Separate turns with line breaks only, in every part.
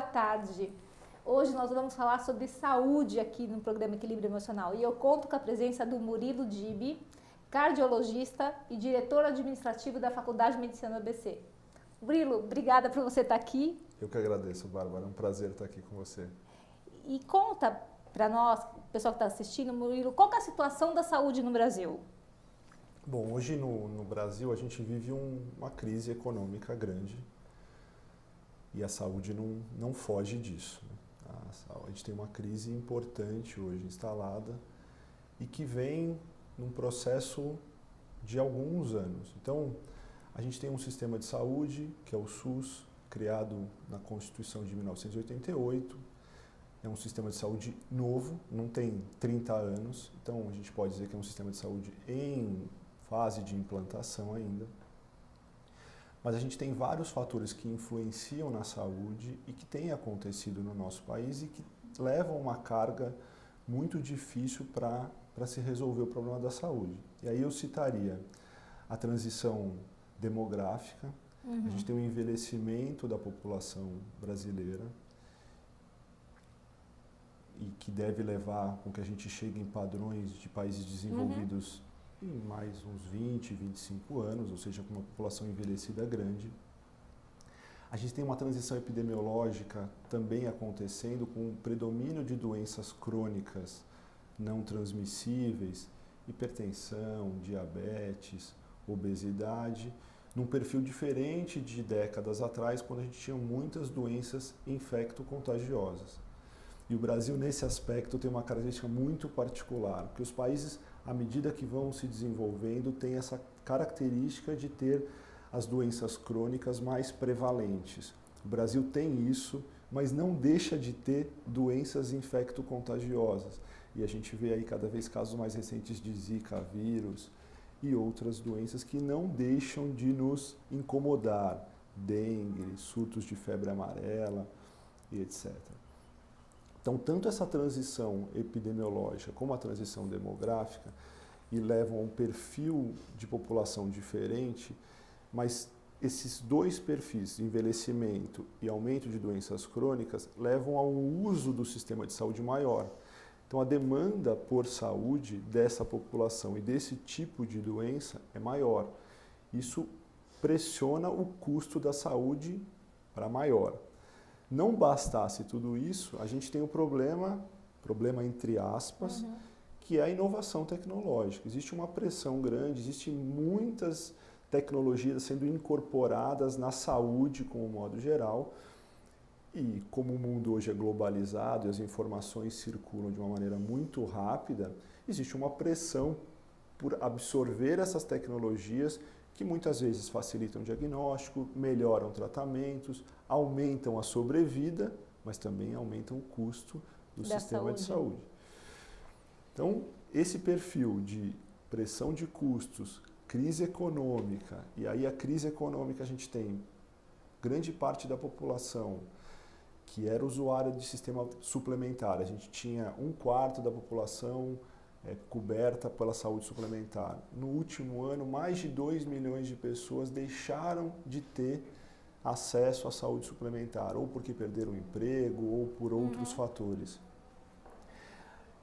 boa tarde. Hoje nós vamos falar sobre saúde aqui no programa Equilíbrio Emocional e eu conto com a presença do Murilo Gibi, cardiologista e diretor administrativo da Faculdade de Medicina do ABC. Murilo, obrigada por você estar aqui.
Eu que agradeço, Bárbara, é um prazer estar aqui com você.
E conta para nós, o pessoal que está assistindo, Murilo, qual que é a situação da saúde no Brasil?
Bom, hoje no Brasil a gente vive uma crise econômica grande e a saúde não foge disso. A gente tem uma crise importante hoje instalada e que vem num processo de alguns anos. Então, a gente tem um sistema de saúde, que é o SUS, criado na Constituição de 1988. É um sistema de saúde novo, não tem 30 anos, então a gente pode dizer que é um sistema de saúde em fase de implantação ainda. Mas a gente tem vários fatores que influenciam na saúde e que têm acontecido no nosso país e que levam uma carga muito difícil para se resolver o problema da saúde. E aí eu citaria a transição demográfica, a gente tem um envelhecimento da população brasileira e que deve levar com que a gente chegue em padrões de países desenvolvidos em mais uns 20, 25 anos, ou seja, com uma população envelhecida grande. A gente tem uma transição epidemiológica também acontecendo com o predomínio de doenças crônicas não transmissíveis, hipertensão, diabetes, obesidade, num perfil diferente de décadas atrás, quando a gente tinha muitas doenças infecto-contagiosas. E o Brasil, nesse aspecto, tem uma característica muito particular, porque os países, à medida que vão se desenvolvendo, têm essa característica de ter as doenças crônicas mais prevalentes. O Brasil tem isso, mas não deixa de ter doenças infecto-contagiosas. E a gente vê aí cada vez casos mais recentes de Zika vírus e outras doenças que não deixam de nos incomodar. Dengue, surtos de febre amarela e etc. Então, tanto essa transição epidemiológica como a transição demográfica e levam a um perfil de população diferente, mas esses dois perfis, envelhecimento e aumento de doenças crônicas, levam a um uso do sistema de saúde maior. Então, a demanda por saúde dessa população e desse tipo de doença é maior. Isso pressiona o custo da saúde para maior. Não bastasse tudo isso, a gente tem o problema entre aspas, que é a inovação tecnológica. Existe uma pressão grande, existem muitas tecnologias sendo incorporadas na saúde como modo geral. E como o mundo hoje é globalizado e as informações circulam de uma maneira muito rápida, existe uma pressão por absorver essas tecnologias que muitas vezes facilitam o diagnóstico, melhoram tratamentos, aumentam a sobrevida, mas também aumentam o custo do sistema de saúde. Então, esse perfil de pressão de custos, crise econômica, e aí a crise econômica a gente tem grande parte da população que era usuária de sistema suplementar. A gente tinha 1/4 da população coberta pela saúde suplementar. No último ano, mais de 2 milhões de pessoas deixaram de ter acesso à saúde suplementar, ou porque perderam o emprego, ou por outros fatores.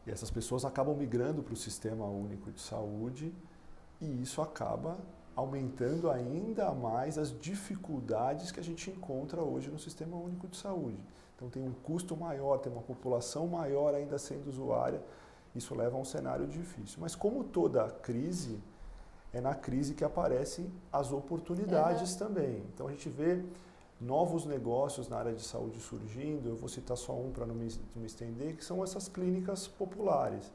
E essas pessoas acabam migrando para o Sistema Único de Saúde e isso acaba aumentando ainda mais as dificuldades que a gente encontra hoje no Sistema Único de Saúde. Então tem um custo maior, tem uma população maior ainda sendo usuária, isso leva a um cenário difícil. Mas como toda crise, é na crise que aparecem as oportunidades também. Então a gente vê novos negócios na área de saúde surgindo, eu vou citar só um para não me estender, que são essas clínicas populares.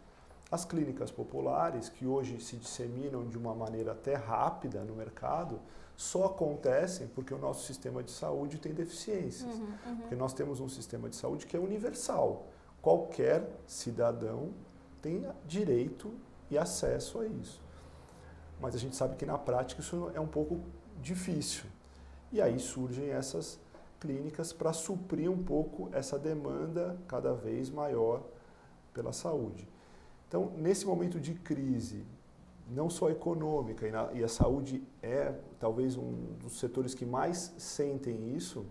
As clínicas populares, que hoje se disseminam de uma maneira até rápida no mercado, só acontecem porque o nosso sistema de saúde tem deficiências. Porque nós temos um sistema de saúde que é universal. Qualquer cidadão tem direito e acesso a isso. Mas a gente sabe que na prática isso é um pouco difícil. E aí surgem essas clínicas para suprir um pouco essa demanda cada vez maior pela saúde. Então, nesse momento de crise, não só econômica, e a saúde é talvez um dos setores que mais sentem isso,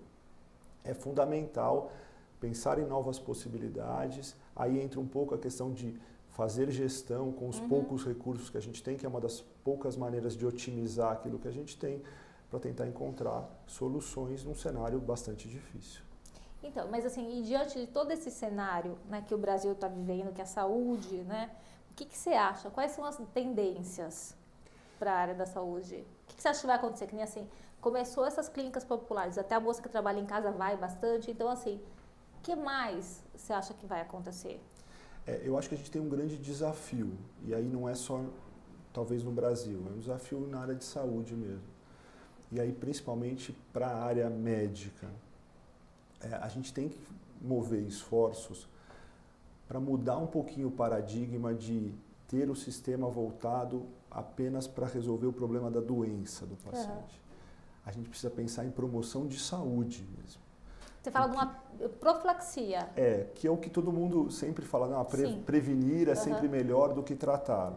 é fundamental pensar em novas possibilidades. Aí entra um pouco a questão de fazer gestão com os poucos recursos que a gente tem, que é uma das poucas maneiras de otimizar aquilo que a gente tem, para tentar encontrar soluções num cenário bastante difícil.
Então, mas assim, e diante de todo esse cenário, né, que o Brasil está vivendo, que é a saúde, né, o que você acha? Quais são as tendências para a área da saúde? O que você acha que vai acontecer? Que nem assim, começou essas clínicas populares, até a moça que trabalha em casa vai bastante, então assim, o que mais você acha que vai acontecer?
Eu acho que a gente tem um grande desafio, e aí não é só, talvez, no Brasil, é um desafio na área de saúde mesmo. E aí, principalmente para a área médica. A gente tem que mover esforços para mudar um pouquinho o paradigma de ter o sistema voltado apenas para resolver o problema da doença do paciente. A gente precisa pensar em promoção de saúde mesmo.
Você fala de uma profilaxia.
Que é o que todo mundo sempre fala, não, prevenir é sempre melhor do que tratar.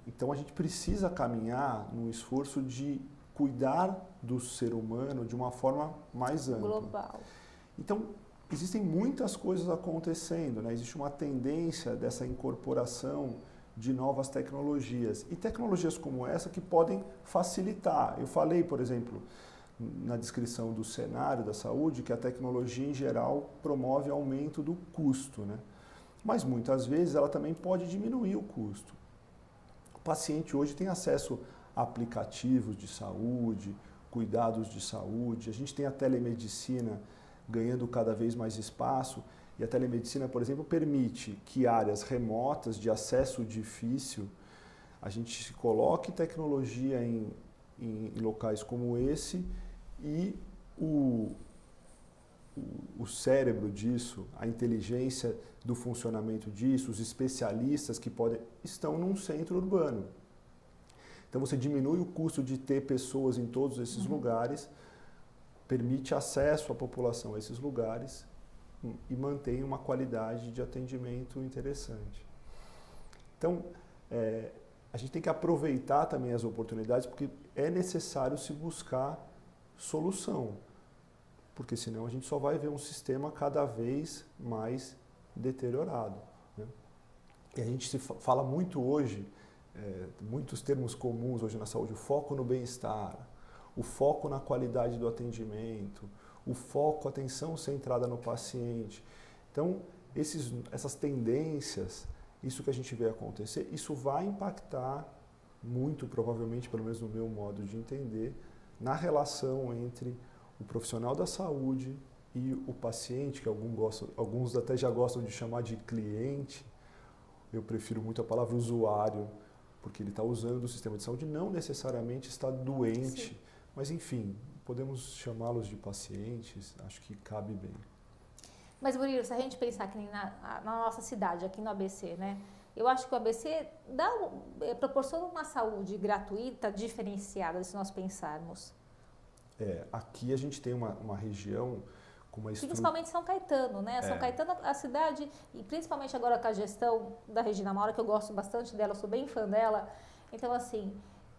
Então a gente precisa caminhar num esforço de cuidar do ser humano de uma forma mais ampla.
Global.
Então, existem muitas coisas acontecendo, né? Existe uma tendência dessa incorporação de novas tecnologias. E tecnologias como essa que podem facilitar. Eu falei, por exemplo, na descrição do cenário da saúde, que a tecnologia em geral promove aumento do custo, né? Mas muitas vezes ela também pode diminuir o custo. O paciente hoje tem acesso a aplicativos de saúde, cuidados de saúde, a gente tem a telemedicina ganhando cada vez mais espaço, e a telemedicina, por exemplo, permite que áreas remotas de acesso difícil, a gente se coloque tecnologia em locais como esse, e o cérebro disso, a inteligência do funcionamento disso, os especialistas que estão num centro urbano. Então você diminui o custo de ter pessoas em todos esses lugares, permite acesso à população a esses lugares e mantém uma qualidade de atendimento interessante. Então, a gente tem que aproveitar também as oportunidades, porque é necessário se buscar solução, porque senão a gente só vai ver um sistema cada vez mais deteriorado, né? E a gente fala muito hoje, muitos termos comuns hoje na saúde, o foco no bem-estar, o foco na qualidade do atendimento, o foco, a atenção centrada no paciente. Então, essas tendências, isso que a gente vê acontecer, isso vai impactar muito, provavelmente, pelo menos no meu modo de entender, na relação entre o profissional da saúde e o paciente, que alguns até já gostam de chamar de cliente. Eu prefiro muito a palavra usuário, porque ele está usando o sistema de saúde, não necessariamente está doente, mas enfim, podemos chamá-los de pacientes, acho que cabe bem.
Mas, Murilo, se a gente pensar aqui na nossa cidade, aqui no ABC, né? Eu acho que o ABC proporciona uma saúde gratuita, diferenciada, se nós pensarmos.
Aqui a gente tem uma região com uma estrutura...
Principalmente São Caetano, né? São Caetano, a cidade, e principalmente agora com a gestão da Regina Maura, que eu gosto bastante dela, sou bem fã dela. Então, assim,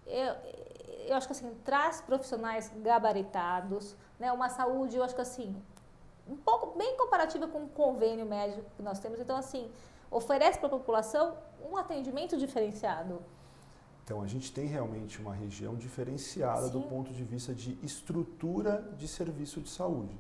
eu acho que assim, traz profissionais gabaritados, né? Uma saúde, eu acho que assim, um pouco bem comparativa com o convênio médico que nós temos. Então, assim, oferece para a população um atendimento diferenciado.
Então, a gente tem realmente uma região diferenciada do ponto de vista de estrutura de serviço de saúde.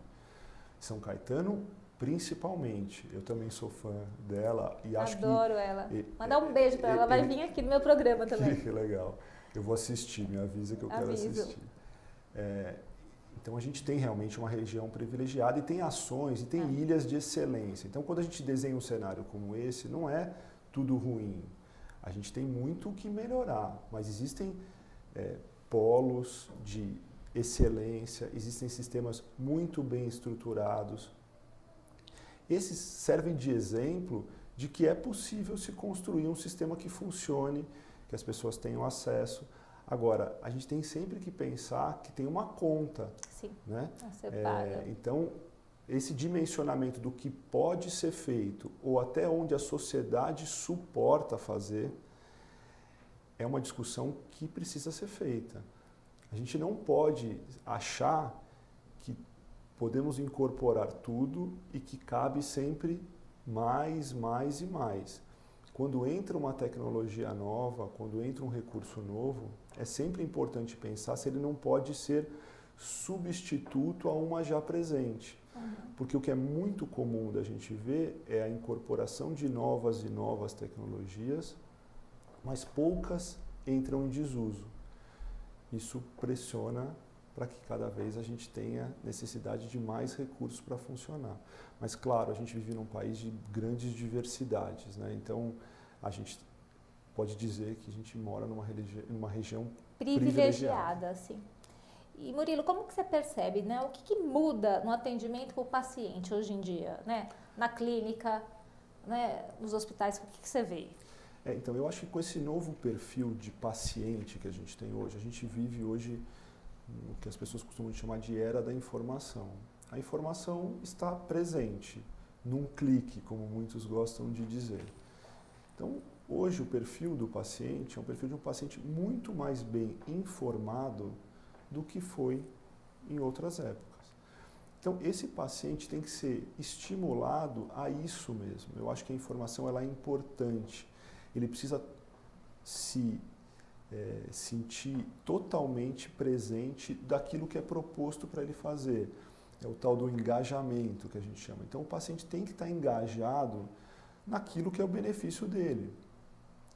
São Caetano, principalmente. Eu também sou fã dela e acho que...
Adoro ela. Mandar um beijo para ela, vai vir aqui no meu programa também.
Que legal. Eu vou assistir, me avisa que eu quero assistir. Então, a gente tem realmente uma região privilegiada e tem ações e tem ilhas de excelência. Então, quando a gente desenha um cenário como esse, não é tudo ruim. A gente tem muito o que melhorar, mas existem polos de excelência, existem sistemas muito bem estruturados. Esses servem de exemplo de que é possível se construir um sistema que funcione, que as pessoas tenham acesso. Agora, a gente tem sempre que pensar que tem uma conta.
Sim,
né?
Você paga.
Então, esse dimensionamento do que pode ser feito ou até onde a sociedade suporta fazer é uma discussão que precisa ser feita. A gente não pode achar podemos incorporar tudo e que cabe sempre mais, mais e mais. Quando entra uma tecnologia nova, quando entra um recurso novo, é sempre importante pensar se ele não pode ser substituto a uma já presente. Porque o que é muito comum da gente ver é a incorporação de novas e novas tecnologias, mas poucas entram em desuso. Isso pressiona para que cada vez a gente tenha necessidade de mais recursos para funcionar. Mas, claro, a gente vive num país de grandes diversidades, né? Então, a gente pode dizer que a gente mora numa região privilegiada.
Sim. E, Murilo, como que você percebe, né? O que muda no atendimento com o paciente hoje em dia, né? Na clínica, né? Nos hospitais, o que você vê?
Então, eu acho que com esse novo perfil de paciente que a gente tem hoje, a gente vive hoje o que as pessoas costumam chamar de era da informação. A informação está presente, num clique, como muitos gostam de dizer. Então, hoje o perfil do paciente é um perfil de um paciente muito mais bem informado do que foi em outras épocas. Então, esse paciente tem que ser estimulado a isso mesmo. Eu acho que a informação ela é importante. Ele precisa se sentir totalmente presente daquilo que é proposto para ele fazer. É o tal do engajamento que a gente chama. Então, o paciente tem que estar engajado naquilo que é o benefício dele.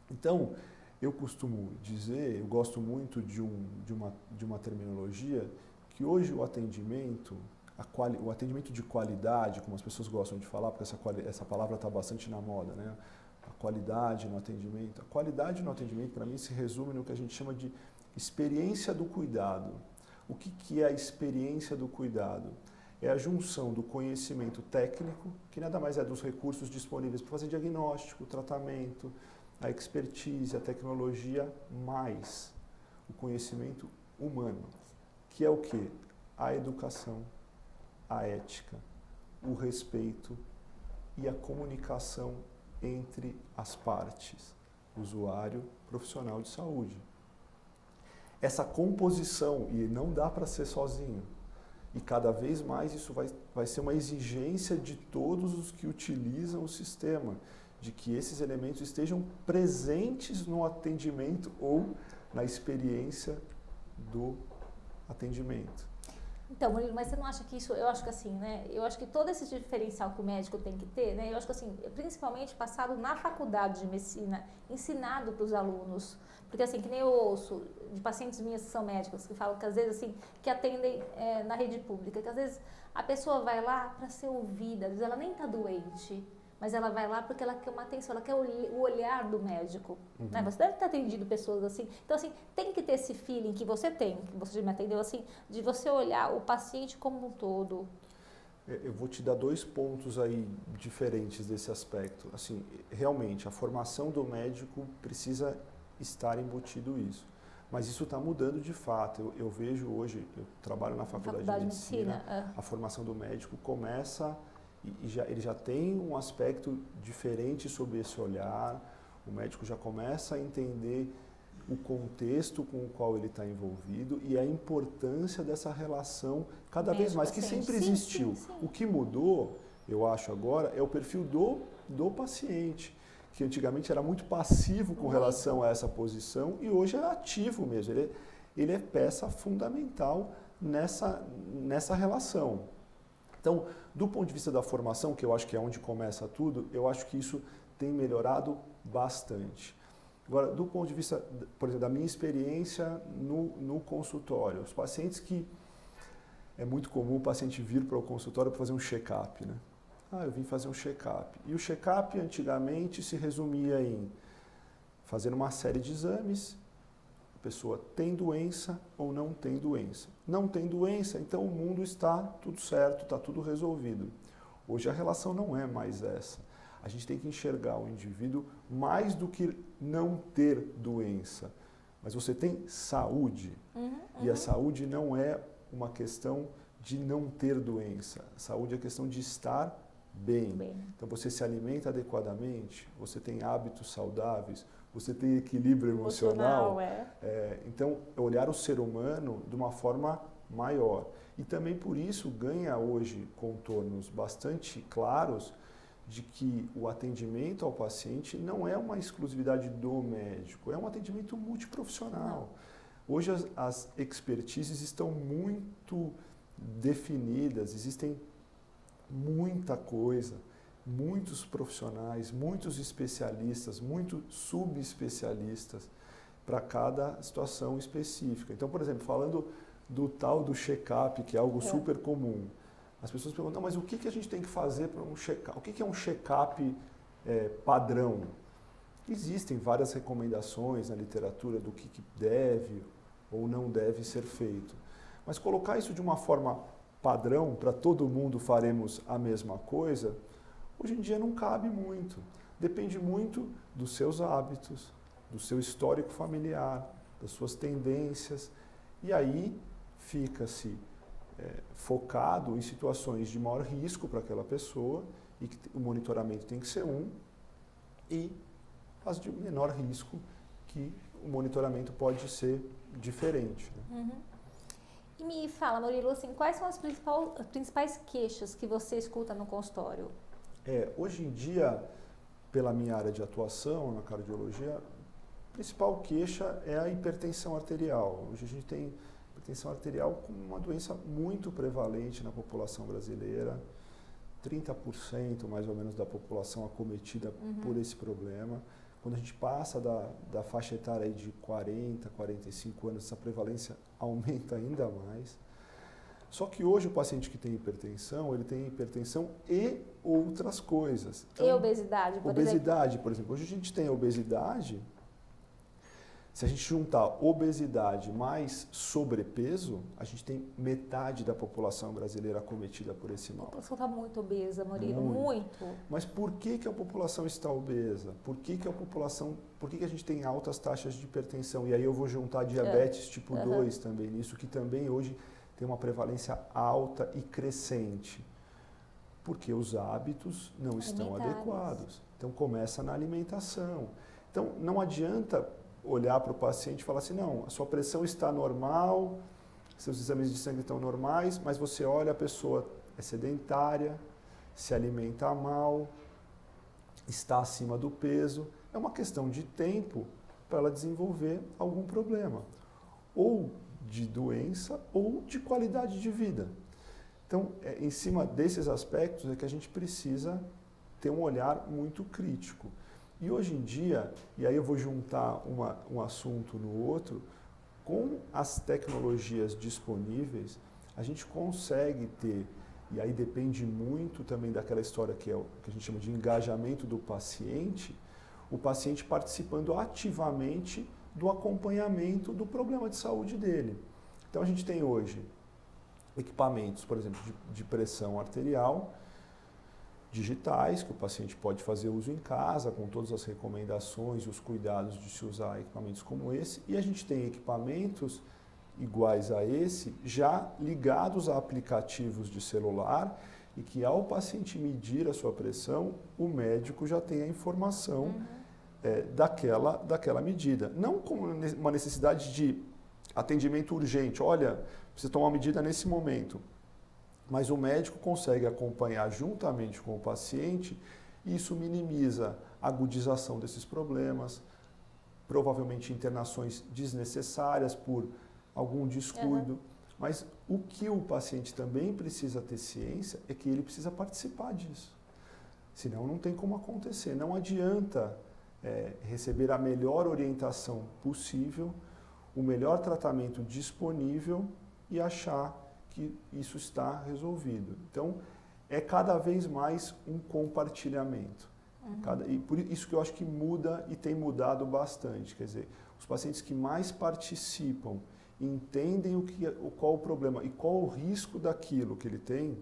Então, eu costumo dizer, eu gosto muito de uma terminologia, que hoje o atendimento, o atendimento de qualidade, como as pessoas gostam de falar, porque essa palavra está bastante na moda, né? A qualidade no atendimento. A qualidade no atendimento, para mim, se resume no que a gente chama de experiência do cuidado. O que é a experiência do cuidado? É a junção do conhecimento técnico, que nada mais é dos recursos disponíveis para fazer diagnóstico, tratamento, a expertise, a tecnologia, mais o conhecimento humano, que é o quê? A educação, a ética, o respeito e a comunicação entre as partes, usuário, profissional de saúde. Essa composição, e não dá para ser sozinho, e cada vez mais isso vai ser uma exigência de todos os que utilizam o sistema, de que esses elementos estejam presentes no atendimento ou na experiência do atendimento.
Então, Murilo, mas você não acha que isso, eu acho que assim, né? Eu acho que todo esse diferencial que o médico tem que ter, né? Eu acho que assim, principalmente passado na faculdade de medicina, ensinado para os alunos. Porque assim, que nem eu ouço de pacientes minhas que são médicos, que falam que às vezes assim, que atendem na rede pública, que às vezes a pessoa vai lá para ser ouvida, às vezes ela nem está doente, mas ela vai lá porque ela quer uma atenção, ela quer o olhar do médico.
Uhum.
Né? Você deve ter atendido pessoas assim. Então, assim, tem que ter esse feeling que você tem, que você já me atendeu, assim, de você olhar o paciente como um todo.
Eu vou te dar 2 pontos aí diferentes desse aspecto. Assim, realmente, a formação do médico precisa estar embutido isso. Mas isso está mudando de fato. Eu vejo hoje, eu trabalho na faculdade de medicina, a formação do médico começa... ele já tem um aspecto diferente sobre esse olhar, o médico já começa a entender o contexto com o qual ele está envolvido e a importância dessa relação cada vez mais, que sempre existiu.
Sim.
O que mudou, eu acho agora, é o perfil do paciente, que antigamente era muito passivo com relação a essa posição e hoje é ativo mesmo, ele é peça fundamental nessa relação. Então, do ponto de vista da formação, que eu acho que é onde começa tudo, eu acho que isso tem melhorado bastante. Agora, do ponto de vista, por exemplo, da minha experiência no consultório, os pacientes que... É muito comum o paciente vir para o consultório para fazer um check-up, né? Eu vim fazer um check-up. E o check-up, antigamente, se resumia em fazer uma série de exames. A pessoa tem doença ou não tem doença. Não tem doença, então o mundo está tudo certo, está tudo resolvido. Hoje a relação não é mais essa. A gente tem que enxergar o indivíduo mais do que não ter doença. Mas você tem saúde. E a saúde não é uma questão de não ter doença. A saúde é questão de estar bem. Então você se alimenta adequadamente, você tem hábitos saudáveis, você tem equilíbrio emocional.
Então,
Olhar o ser humano de uma forma maior. E também por isso ganha hoje contornos bastante claros de que o atendimento ao paciente não é uma exclusividade do médico, é um atendimento multiprofissional. Hoje as expertises estão muito definidas, existem muita coisa, muitos profissionais, muitos especialistas, muitos subespecialistas para cada situação específica. Então, por exemplo, falando do tal do check-up, que é algo super comum, as pessoas perguntam, mas o que a gente tem que fazer para um check-up? O que é um check-up padrão? Existem várias recomendações na literatura do que deve ou não deve ser feito. Mas colocar isso de uma forma padrão, para todo mundo faremos a mesma coisa, hoje em dia não cabe muito. Depende muito dos seus hábitos, do seu histórico familiar, das suas tendências. E aí fica-se focado em situações de maior risco para aquela pessoa, e que o monitoramento tem que ser e as de menor risco, que o monitoramento pode ser diferente. Né?
Uhum. E me fala, Murilo, assim, quais são as principais queixas que você escuta no consultório?
Hoje em dia, pela minha área de atuação na cardiologia, a principal queixa é a hipertensão arterial. Hoje a gente tem hipertensão arterial como uma doença muito prevalente na população brasileira, 30% mais ou menos da população acometida por esse problema. Quando a gente passa da faixa etária aí de 40, 45 anos, essa prevalência aumenta ainda mais. Só que hoje o paciente que tem hipertensão, ele tem hipertensão e outras coisas.
Então, e obesidade, por exemplo?
Obesidade, por exemplo. Hoje a gente tem a obesidade. Se a gente juntar obesidade mais sobrepeso, a gente tem metade da população brasileira acometida por esse mal.
A população está muito obesa, Murilo, muito.
Mas por que a população está obesa? Por que a gente tem altas taxas de hipertensão? E aí eu vou juntar diabetes tipo 2 também nisso, que também hoje tem uma prevalência alta e crescente. Porque os hábitos não estão adequados. Então começa na alimentação. Então não adianta olhar para o paciente e falar assim, não, a sua pressão está normal, seus exames de sangue estão normais, mas você olha, a pessoa é sedentária, se alimenta mal, está acima do peso. É uma questão de tempo para ela desenvolver algum problema, ou de doença ou de qualidade de vida. Então, em cima desses aspectos é que a gente precisa ter um olhar muito crítico. E hoje em dia, e aí eu vou juntar um assunto no outro, com as tecnologias disponíveis, a gente consegue ter, e aí depende muito também daquela história que a gente chama de engajamento do paciente, o paciente participando ativamente do acompanhamento do problema de saúde dele. Então a gente tem hoje equipamentos, por exemplo, de pressão arterial, digitais, que o paciente pode fazer uso em casa, com todas as recomendações e os cuidados de se usar equipamentos como esse. E a gente tem equipamentos iguais a esse, já ligados a aplicativos de celular, e que ao paciente medir a sua pressão, o médico já tem a informação daquela medida. Não com uma necessidade de atendimento urgente, olha, precisa tomar uma medida nesse momento. Mas o médico consegue acompanhar juntamente com o paciente e isso minimiza a agudização desses problemas, provavelmente internações desnecessárias por algum descuido. Mas o que o paciente também precisa ter ciência é que ele precisa participar disso. Senão não tem como acontecer. Não adianta receber a melhor orientação possível, o melhor tratamento disponível e achar que isso está resolvido. Então, é cada vez mais um compartilhamento. E por isso que eu acho que muda e tem mudado bastante. Quer dizer, os pacientes que mais participam, entendem qual o problema e qual o risco daquilo que ele tem,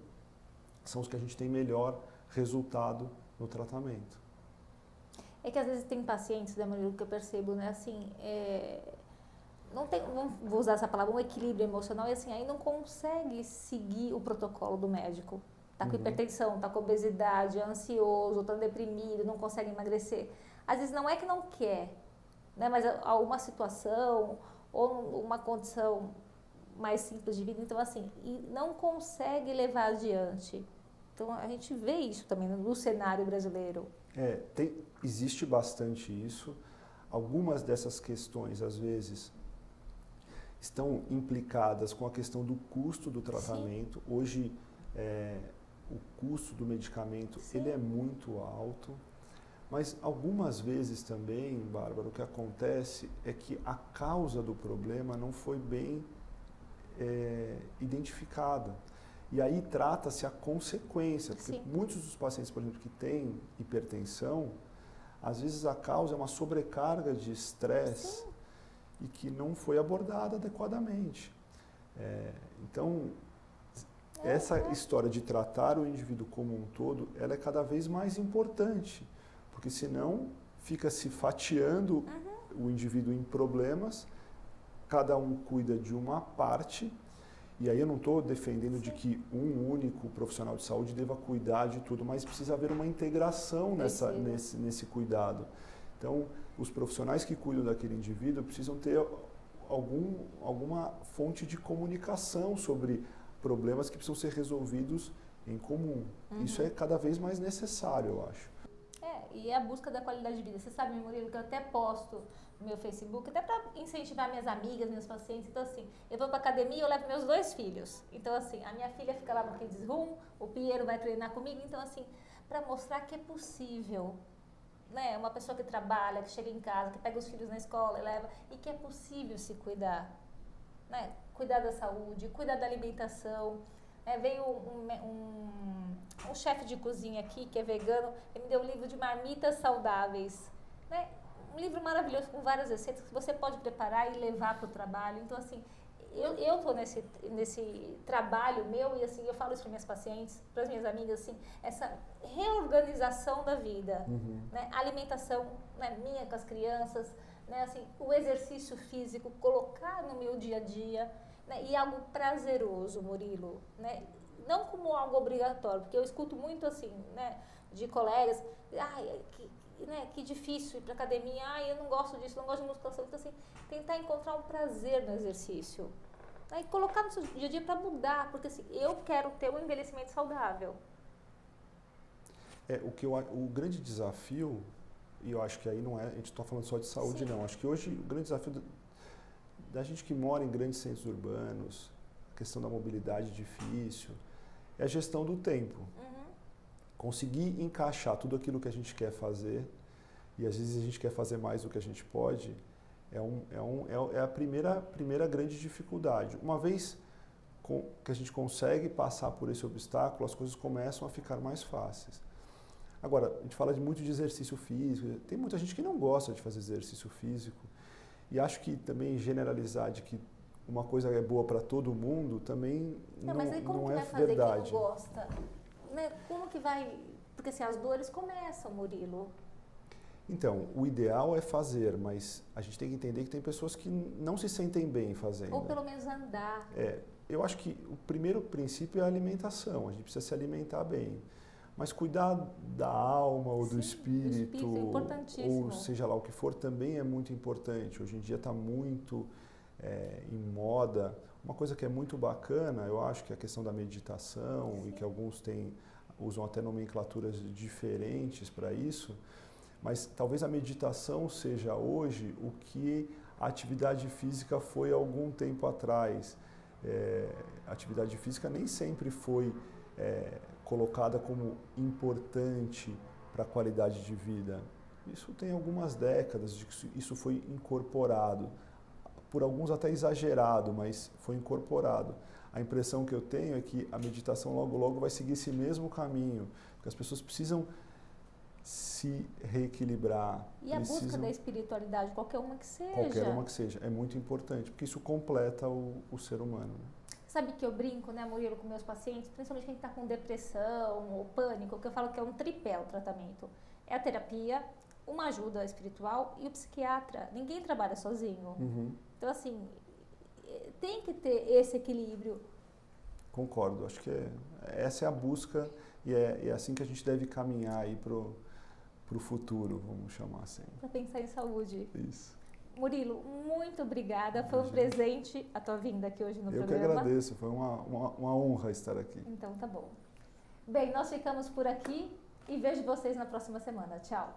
são os que a gente tem melhor resultado no tratamento.
É que às vezes tem pacientes, né, Murilo, que eu percebo, né, assim, não vou usar essa palavra, um equilíbrio emocional, e assim, aí não consegue seguir o protocolo do médico. Está com hipertensão, está com obesidade, é ansioso, está deprimido, não consegue emagrecer. Às vezes não é que não quer, né, mas alguma situação ou uma condição mais simples de vida, então assim, e não consegue levar adiante. Então a gente vê isso também no cenário brasileiro.
Existe bastante isso. Algumas dessas questões, às vezes, estão implicadas com a questão do custo do tratamento. Sim. Hoje, o custo do medicamento, sim, ele é muito alto. Mas algumas vezes também, Bárbara, o que acontece é que a causa do problema não foi bem identificada. E aí trata-se a consequência, porque sim, muitos dos pacientes, por exemplo, que têm hipertensão, às vezes a causa é uma sobrecarga de estresse e que não foi abordada adequadamente. Então, essa história de tratar o indivíduo como um todo, ela é cada vez mais importante, porque senão fica se fatiando o indivíduo em problemas, cada um cuida de uma parte. E aí eu não estou defendendo de que um único profissional de saúde deva cuidar de tudo, mas precisa haver uma integração nesse cuidado. Então, os profissionais que cuidam daquele indivíduo precisam ter alguma fonte de comunicação sobre problemas que precisam ser resolvidos em comum. Isso é cada vez mais necessário, eu acho.
E a busca da qualidade de vida. Você sabe, Murilo, que eu até posto no meu Facebook, até para incentivar minhas amigas, minhas pacientes. Então, assim, eu vou para academia e eu levo meus 2 filhos. Então, assim, a minha filha fica lá no Kids Room, o Piero vai treinar comigo. Então, assim, para mostrar que é possível, né? Uma pessoa que trabalha, que chega em casa, que pega os filhos na escola e leva, e que é possível se cuidar, né? Cuidar da saúde, cuidar da alimentação. Veio um chefe de cozinha aqui, que é vegano, ele me deu um livro de marmitas saudáveis, né? Um livro maravilhoso com várias receitas que você pode preparar e levar para o trabalho. Então, assim, eu estou nesse trabalho meu e, assim, eu falo isso para minhas pacientes, para as minhas amigas, assim, essa reorganização da vida, né? A alimentação, né, minha com as crianças, né? Assim, o exercício físico, colocar no meu dia a dia, né? E algo prazeroso, Murilo, né? Não como algo obrigatório, porque eu escuto muito assim, né, de colegas, que difícil ir para academia, eu não gosto disso, não gosto de musculação. Então, assim, tentar encontrar um prazer no exercício, né? E colocar no seu dia a dia para mudar, porque assim, eu quero ter um envelhecimento saudável.
O grande desafio, e eu acho que aí não é, a gente está falando só de saúde, sim, não, acho que hoje o grande desafio da gente que mora em grandes centros urbanos, a questão da mobilidade difícil, é a gestão do tempo. Conseguir encaixar tudo aquilo que a gente quer fazer, e às vezes a gente quer fazer mais do que a gente pode, é a primeira grande dificuldade. Uma vez que a gente consegue passar por esse obstáculo, as coisas começam a ficar mais fáceis. Agora, a gente fala muito de exercício físico, tem muita gente que não gosta de fazer exercício físico, e acho que também generalizar de que uma coisa é boa para todo mundo também não é verdade.
Mas aí como que vai fazer quem não gosta? Né? Como que vai... Porque assim, as dores começam, Murilo.
Então, o ideal é fazer, mas a gente tem que entender que tem pessoas que não se sentem bem fazendo.
Ou pelo menos andar.
Eu acho que o primeiro princípio é a alimentação, a gente precisa se alimentar bem. Mas cuidar da alma ou do espírito,
é importantíssimo.
ou seja lá o que for, também é muito importante. Hoje em dia está muito em moda. Uma coisa que é muito bacana, eu acho que é a questão da meditação, sim, e que alguns usam até nomenclaturas diferentes para isso, mas talvez a meditação seja hoje o que a atividade física foi há algum tempo atrás. A atividade física nem sempre foi colocada como importante para a qualidade de vida. Isso tem algumas décadas de que isso foi incorporado, por alguns até exagerado, mas foi incorporado. A impressão que eu tenho é que a meditação logo vai seguir esse mesmo caminho, porque as pessoas precisam se reequilibrar.
E a busca da espiritualidade, qualquer uma que seja.
Qualquer uma que seja, é muito importante, porque isso completa o ser humano. Né?
Sabe que eu brinco, né, Murilo, com meus pacientes, principalmente quem está com depressão ou pânico, que eu falo que é um tripé o tratamento. É a terapia, uma ajuda espiritual e o psiquiatra. Ninguém trabalha sozinho. Então, assim, tem que ter esse equilíbrio.
Concordo, acho que essa é a busca e é assim que a gente deve caminhar aí pro futuro, vamos chamar assim.
Para pensar em saúde.
Isso.
Murilo, muito obrigada. Foi um presente a tua vinda aqui hoje no programa.
Eu que agradeço, foi uma honra estar aqui.
Então tá bom. Bem, nós ficamos por aqui e vejo vocês na próxima semana. Tchau.